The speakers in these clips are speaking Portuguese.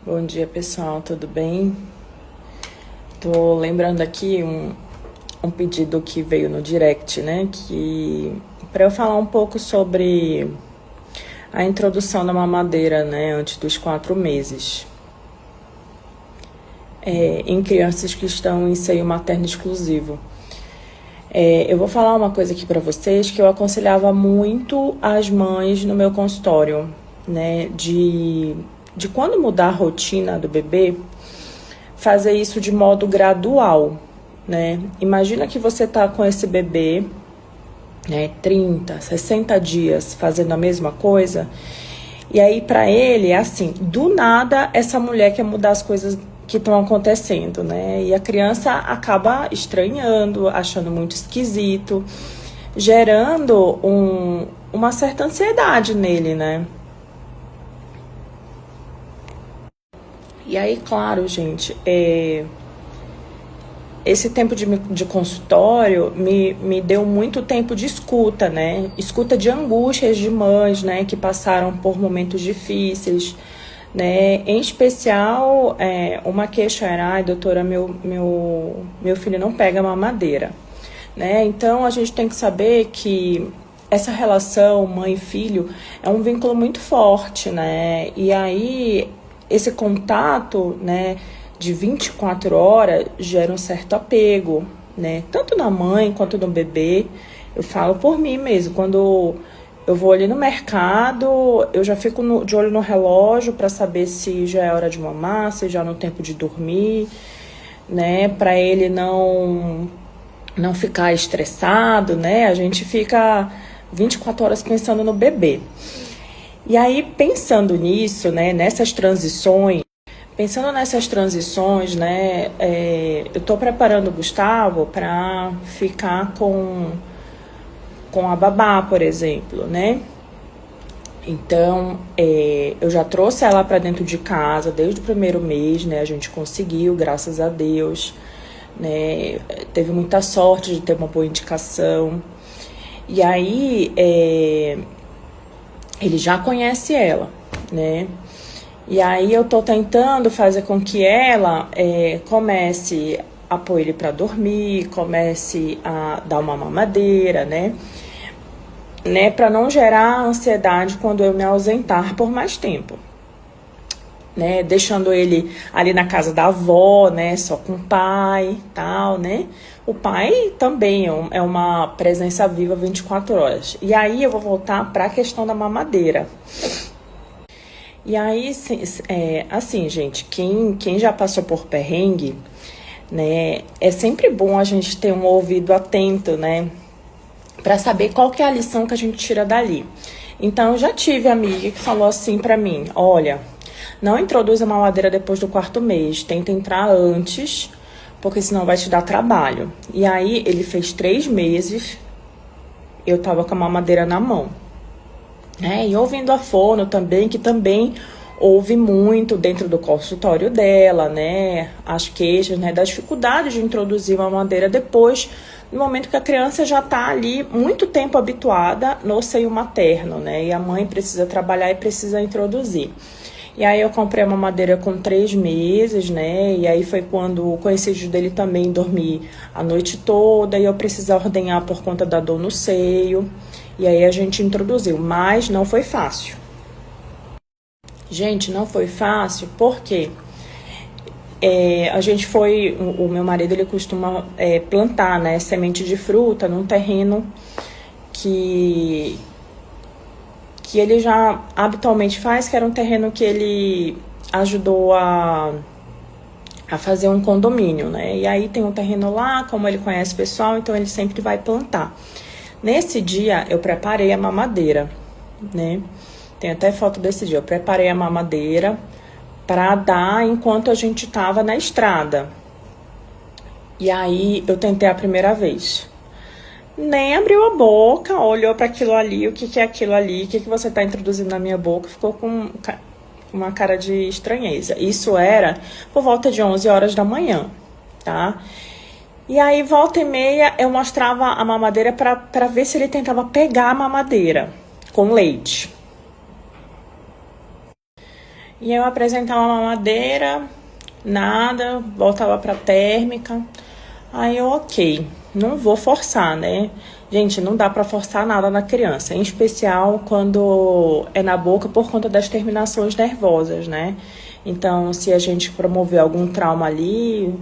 Bom dia, pessoal, tudo bem? Tô lembrando aqui um pedido que veio no direct, né? Que para eu falar um pouco sobre a introdução da mamadeira, né? Antes dos 4 meses, em crianças que estão em seio materno exclusivo. Eu vou falar uma coisa aqui para vocês que eu aconselhava muito as mães no meu consultório, né? De quando mudar a rotina do bebê, fazer isso de modo gradual, né? Imagina que você tá com esse bebê, né, 30, 60 dias fazendo a mesma coisa, e aí para ele é assim, do nada essa mulher quer mudar as coisas que estão acontecendo, né? E a criança acaba estranhando, achando muito esquisito, gerando uma certa ansiedade nele, né? E aí, claro, gente, esse tempo de consultório me deu muito tempo de escuta, né? Escuta de angústias de mães, né? Que passaram por momentos difíceis, né? Em especial, uma queixa era, ai, doutora, meu filho não pega mamadeira, né? Então, a gente tem que saber que essa relação mãe-filho é um vínculo muito forte, né? E aí, esse contato, né, de 24 horas gera um certo apego, né? Tanto na mãe quanto no bebê. Eu falo por mim mesmo, quando eu vou ali no mercado, eu já fico de olho no relógio para saber se já é hora de mamar, se já é no tempo de dormir, né? Para ele não ficar estressado, né? A gente fica 24 horas pensando no bebê. E aí, pensando nisso, né, pensando nessas transições, né, eu tô preparando o Gustavo para ficar com a babá, por exemplo, né? Então, eu já trouxe ela para dentro de casa desde o primeiro mês, né? A gente conseguiu, graças a Deus, né? Teve muita sorte de ter uma boa indicação. E aí, ele já conhece ela, né? E aí eu tô tentando fazer com que ela comece a pôr ele para dormir, comece a dar uma mamadeira, né? Para não gerar ansiedade quando eu me ausentar por mais tempo, né? Deixando ele ali na casa da avó, né? Só com o pai, tal, né? O pai também é uma presença viva 24 horas. E aí eu vou voltar para a questão da mamadeira. E aí, assim, gente, quem já passou por perrengue, né? É sempre bom a gente ter um ouvido atento, né? Para saber qual que é a lição que a gente tira dali. Então, eu já tive amiga que falou assim para mim, olha, não introduza a mamadeira depois do 4 mês, tenta entrar antes, porque senão vai te dar trabalho. E aí, ele fez 3 meses, eu tava com a mamadeira na mão. E ouvindo a fono também, que também ouve muito dentro do consultório dela, né? As queixas, né? Da dificuldade de introduzir uma mamadeira depois, no momento que a criança já tá ali muito tempo habituada no seio materno, né? E a mãe precisa trabalhar e precisa introduzir. E aí eu comprei uma mamadeira com 3 meses, né? E aí foi quando o conhecido dele também dormir a noite toda e eu precisava ordenhar por conta da dor no seio. E aí a gente introduziu, mas não foi fácil. Gente, não foi fácil porque a gente foi, o meu marido ele costuma plantar, né, semente de fruta num terreno que ele já habitualmente faz, que era um terreno que ele ajudou a fazer um condomínio, né? E aí tem um terreno lá, como ele conhece o pessoal, então ele sempre vai plantar. Nesse dia eu preparei a mamadeira, né? Tem até foto desse dia. Eu preparei a mamadeira para dar enquanto a gente tava na estrada. E aí eu tentei a primeira vez. Nem abriu a boca, olhou para aquilo ali, o que é aquilo ali, o que você tá introduzindo na minha boca, ficou com uma cara de estranheza. Isso era por volta de 11 horas da manhã, tá? E aí, volta e meia, eu mostrava a mamadeira para ver se ele tentava pegar a mamadeira com leite. E eu apresentava a mamadeira, nada, voltava pra térmica. Aí eu, ok, não vou forçar, né? Gente, não dá pra forçar nada na criança, em especial quando é na boca por conta das terminações nervosas, né? Então, se a gente promover algum trauma ali,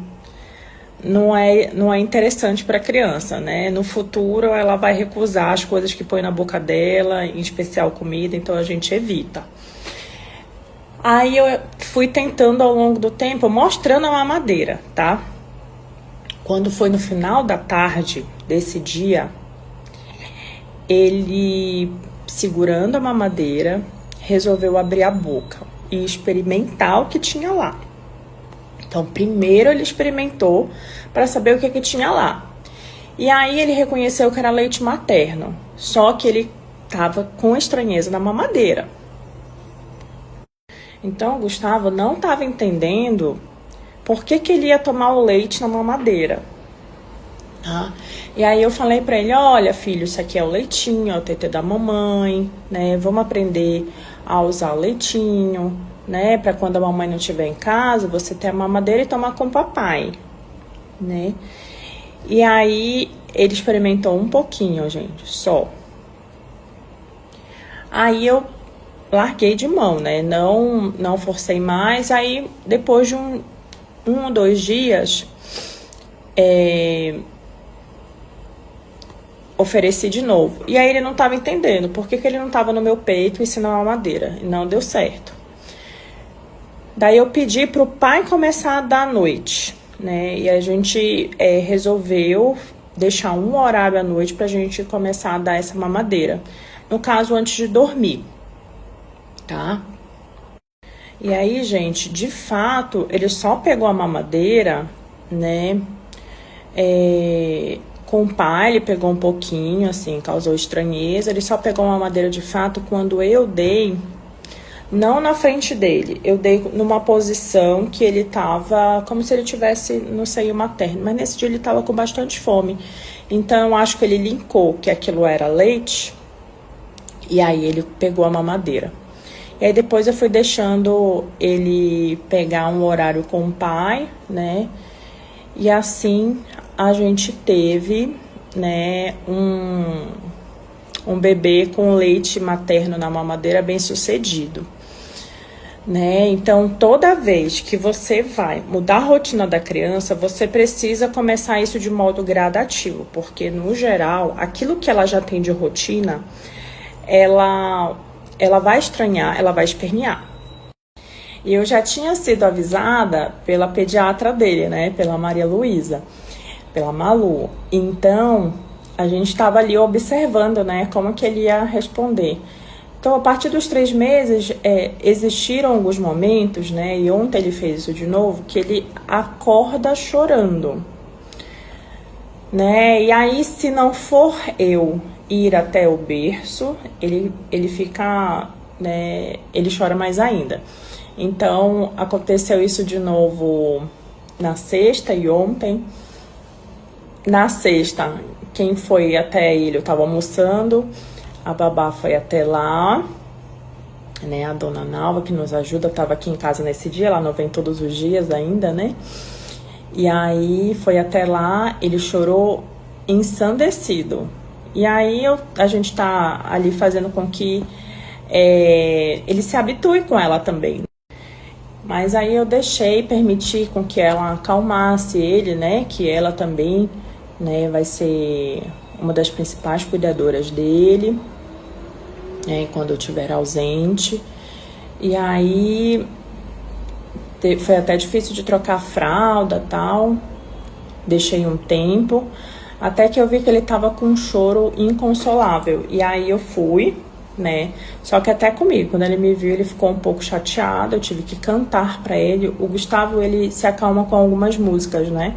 não é interessante para a criança, né? No futuro, ela vai recusar as coisas que põe na boca dela, em especial comida, então a gente evita. Aí eu fui tentando ao longo do tempo, mostrando a mamadeira, tá? Quando foi no final da tarde desse dia, ele, segurando a mamadeira, resolveu abrir a boca e experimentar o que tinha lá. Então, primeiro ele experimentou para saber o que tinha lá. E aí ele reconheceu que era leite materno, só que ele estava com estranheza na mamadeira. Então, o Gustavo não estava entendendo por que ele ia tomar o leite na mamadeira. Tá? E aí eu falei para ele, olha filho, isso aqui é o leitinho, é o TT da mamãe, né? Vamos aprender a usar o leitinho, né? Para quando a mamãe não estiver em casa, você ter a mamadeira e tomar com o papai, né? E aí ele experimentou um pouquinho, gente, só. Aí eu larguei de mão, né? Não forcei mais. Aí depois de um ou 2 dias, ofereci de novo. E aí ele não estava entendendo por que ele não estava no meu peito ensinando a mamadeira. E não deu certo. Daí eu pedi pro pai começar a dar à noite, né? E a gente resolveu deixar um horário à noite pra gente começar a dar essa mamadeira. No caso, antes de dormir, tá? E aí, gente, de fato, ele só pegou a mamadeira, né? Com o pai, ele pegou um pouquinho, assim, causou estranheza. Ele só pegou a mamadeira de fato quando eu dei, não na frente dele. Eu dei numa posição que ele tava como se ele tivesse no seio materno. Mas nesse dia ele tava com bastante fome. Então eu acho que ele linkou que aquilo era leite. E aí ele pegou a mamadeira. E aí depois eu fui deixando ele pegar um horário com o pai, né? E assim a gente teve, né, um bebê com leite materno na mamadeira bem sucedido, né? Então, toda vez que você vai mudar a rotina da criança, você precisa começar isso de modo gradativo, porque no geral, aquilo que ela já tem de rotina, ela vai estranhar, ela vai espernear. E eu já tinha sido avisada pela pediatra dele, né, pela Maria Luísa, pela Malu. Então, a gente estava ali observando, né, como que ele ia responder. Então, a partir dos 3 meses, existiram alguns momentos, né, e ontem ele fez isso de novo, que ele acorda chorando, né, e aí se não for eu ir até o berço, ele fica, né, ele chora mais ainda. Então, aconteceu isso de novo na sexta e ontem. Na sexta, quem foi até ele, eu tava almoçando, a babá foi até lá, né, a dona Nalva, que nos ajuda, tava aqui em casa nesse dia, ela não vem todos os dias ainda, né? E aí, foi até lá, ele chorou ensandecido. E aí, a gente tá ali fazendo com que ele se habitue com ela também. Mas aí eu permiti com que ela acalmasse ele, né? Que ela também, né, vai ser uma das principais cuidadoras dele, né, quando eu estiver ausente. E aí foi até difícil de trocar a fralda e tal. Deixei um tempo, até que eu vi que ele tava com um choro inconsolável. E aí eu fui, né? Só que até comigo, quando ele me viu, ele ficou um pouco chateado, eu tive que cantar pra ele. O Gustavo, ele se acalma com algumas músicas, né,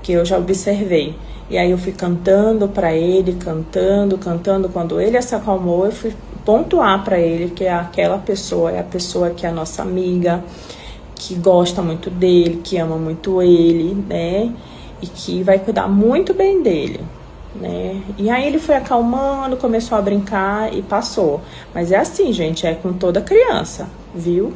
que eu já observei. E aí eu fui cantando pra ele, cantando. Quando ele se acalmou, eu fui pontuar pra ele que aquela pessoa é a pessoa que é a nossa amiga, que gosta muito dele, que ama muito ele, né, e que vai cuidar muito bem dele, né? E aí ele foi acalmando, começou a brincar e passou. Mas é assim, gente, é com toda criança, viu?